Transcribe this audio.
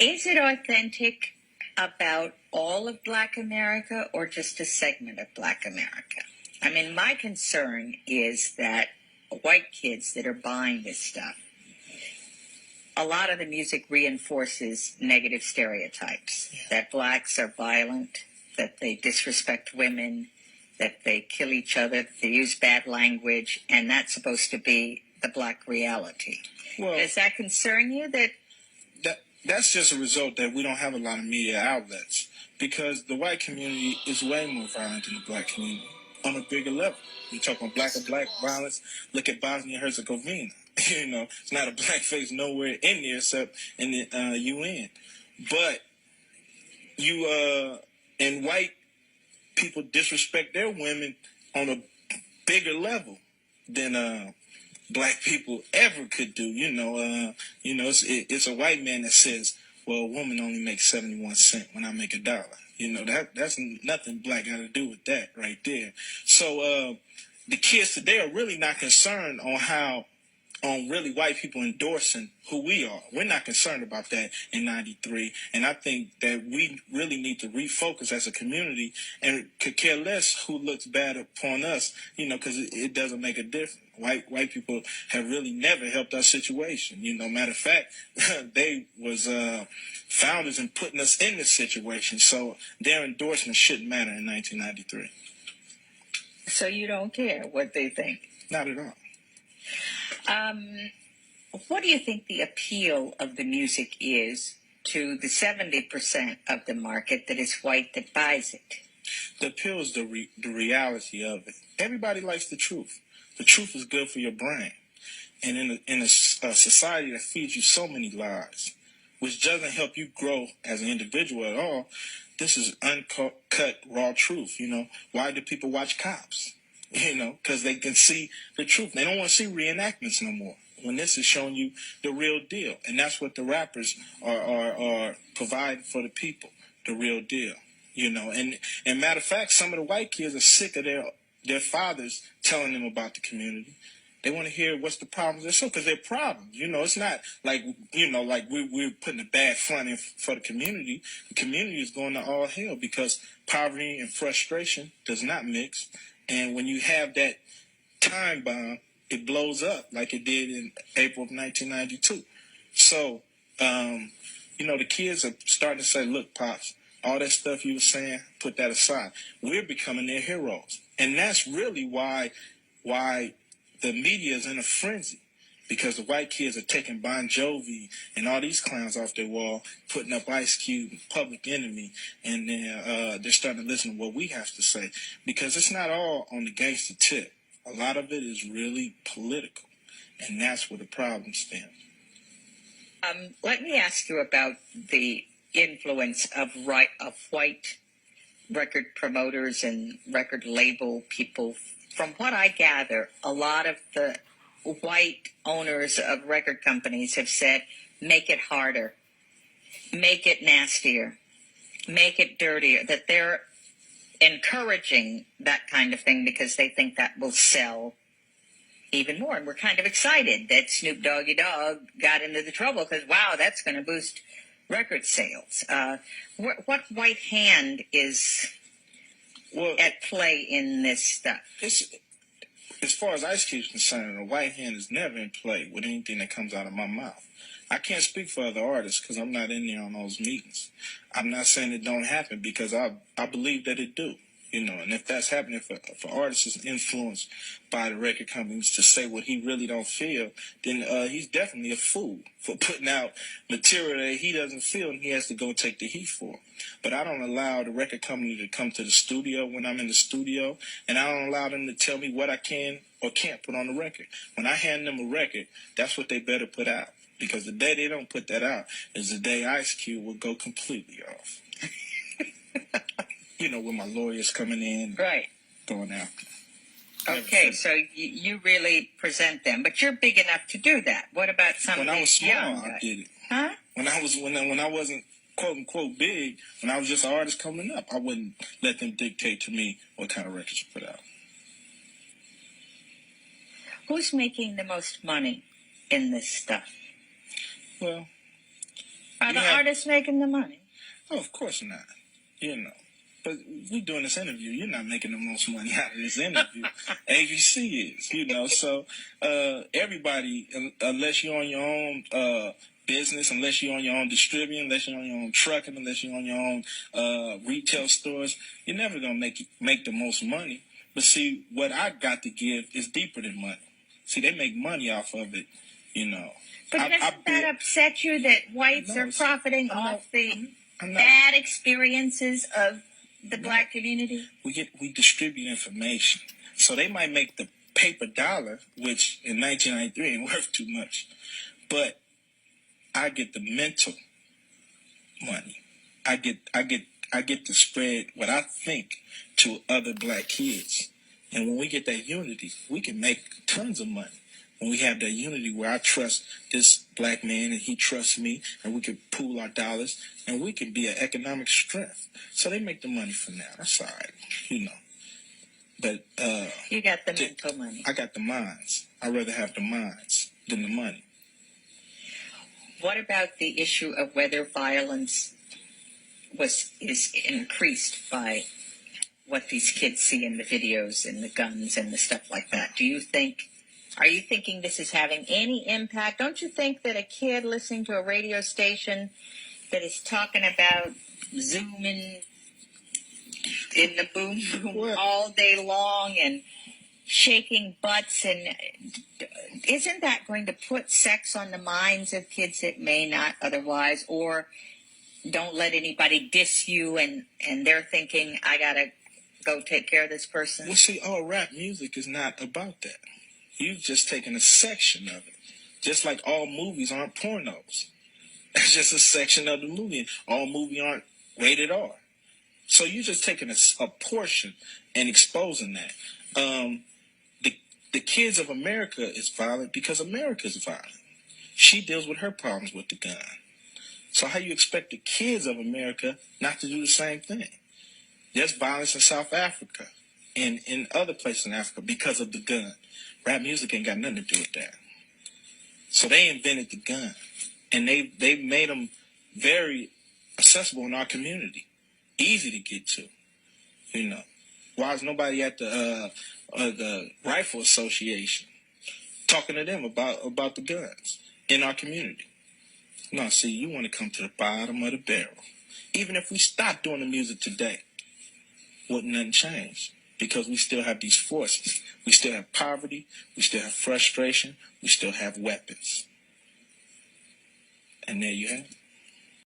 Is it authentic about all of Black America or just a segment of Black America? I mean, my concern is that white kids that are buying this stuff, a lot of the music reinforces negative stereotypes, that blacks are violent, that they disrespect women, that they kill each other, that they use bad language, and that's supposed to be the black reality. Well, does that concern you? That's just a result that we don't have a lot of media outlets, because the white community is way more violent than the black community on a bigger level. You talk about black on black violence. Look at Bosnia Herzegovina. It's not a blackface nowhere in there except in the UN. But and white people disrespect their women on a bigger level than black people ever could do. It's a white man that says, well, a woman only makes 71 cents when I make $1. That's nothing black got to do with that right there. So the kids today are really not concerned on really white people endorsing who we are. We're not concerned about that in 93. And I think that we really need to refocus as a community and could care less who looks bad upon us, because it doesn't make a difference. White people have really never helped our situation. Matter of fact, they was founders in putting us in this situation. So their endorsement shouldn't matter in 1993. So you don't care what they think? Not at all. What do you think the appeal of the music is to the 70% of the market that is white that buys it? The appeal is the reality of it. Everybody likes the truth. The truth is good for your brain. And in a society that feeds you so many lies, which doesn't help you grow as an individual at all, this is uncut, raw truth. Why do people watch Cops? Because they can see the truth. They don't want to see reenactments no more, when this is showing you the real deal. And that's what the rappers are providing for the people, the real deal. And matter of fact, some of the white kids are sick of their fathers telling them about the community. They want to hear what's the problems. Because they're problems. It's not like, like we're putting a bad front in for the community. The community is going to all hell because poverty and frustration does not mix. And when you have that time bomb, it blows up like it did in April of 1992. So, the kids are starting to say, look, Pops, all that stuff you were saying, put that aside. We're becoming their heroes. And that's really why the media is in a frenzy, because the white kids are taking Bon Jovi and all these clowns off their wall, putting up IceCu and Public Enemy, and then they're starting to listen to what we have to say, because it's not all on the gangster tip. A lot of it is really political, and that's where the problem stems. Let me ask you about the influence of white record promoters and record label people. From what I gather, a lot of the white owners of record companies have said, make it harder, make it nastier, make it dirtier, that they're encouraging that kind of thing because they think that will sell even more. And we're kind of excited that Snoop Doggy Dogg got into the trouble because, wow, that's going to boost record sales. What white hand is at play in this stuff? As far as IceCu is concerned, a white hand is never in play with anything that comes out of my mouth. I can't speak for other artists because I'm not in there on those meetings. I'm not saying it don't happen because I believe that it do. And if that's happening, if an artist is influenced by the record companies to say what he really don't feel, then he's definitely a fool for putting out material that he doesn't feel and he has to go take the heat for. But I don't allow the record company to come to the studio when I'm in the studio, and I don't allow them to tell me what I can or can't put on the record. When I hand them a record, that's what they better put out. Because the day they don't put that out is the day IceCu will go completely off. With my lawyers coming in, right, going out. Okay, so you really present them, but you're big enough to do that. What about some when of I was these small, young guys? I did it. Huh? When I wasn't quote unquote big, when I was just an artist coming up, I wouldn't let them dictate to me what kind of records to put out. Who's making the most money in this stuff? Well, Are the artists making the money? Oh, of course not. You know. But we doing this interview. You're not making the most money out of this interview. ABC is, you know. So everybody, unless you're on your own business, unless you're on your own distributing, unless you're on your own trucking, unless you're on your own retail stores, you're never gonna make the most money. But see, what I got to give is deeper than money. See, they make money off of it, you know. But doesn't that upset you that whites are profiting off the bad experiences of the black community? We distribute information. So they might make the paper dollar, which in 1993 ain't worth too much. But I get the mental money. I get to spread what I think to other black kids. And when we get that unity, we can make tons of money. When we have that unity where I trust this black man and he trusts me, and we can pool our dollars, and we can be an economic strength. So they make the money from that. That's all right, you know. But you got the mental money. I got the minds. I'd rather have the minds than the money. What about the issue of whether violence is increased by what these kids see in the videos and the guns and the stuff like that? Are you thinking this is having any impact? Don't you think that a kid listening to a radio station that is talking about zooming in the boom boom all day long and shaking butts, and isn't that going to put sex on the minds of kids that may not otherwise, or don't let anybody diss you and they're thinking, I gotta go take care of this person? Well, see, all rap music is not about that. You've just taken a section of it. Just like all movies aren't pornos. It's just a section of the movie. All movies aren't rated R. So you're just taking a portion and exposing that. The kids of America is violent because America is violent. She deals with her problems with the gun. So how you expect the kids of America not to do the same thing? There's violence in South Africa and in other places in Africa because of the gun. Rap music ain't got nothing to do with that. So they invented the gun, and they made them very accessible in our community, easy to get to. You know, why is nobody at the Rifle Association talking to them about the guns in our community? No, see, you want to come to the bottom of the barrel. Even if we stop doing the music today, wouldn't nothing change. Because we still have these forces. We still have poverty. We still have frustration. We still have weapons. And there you have it.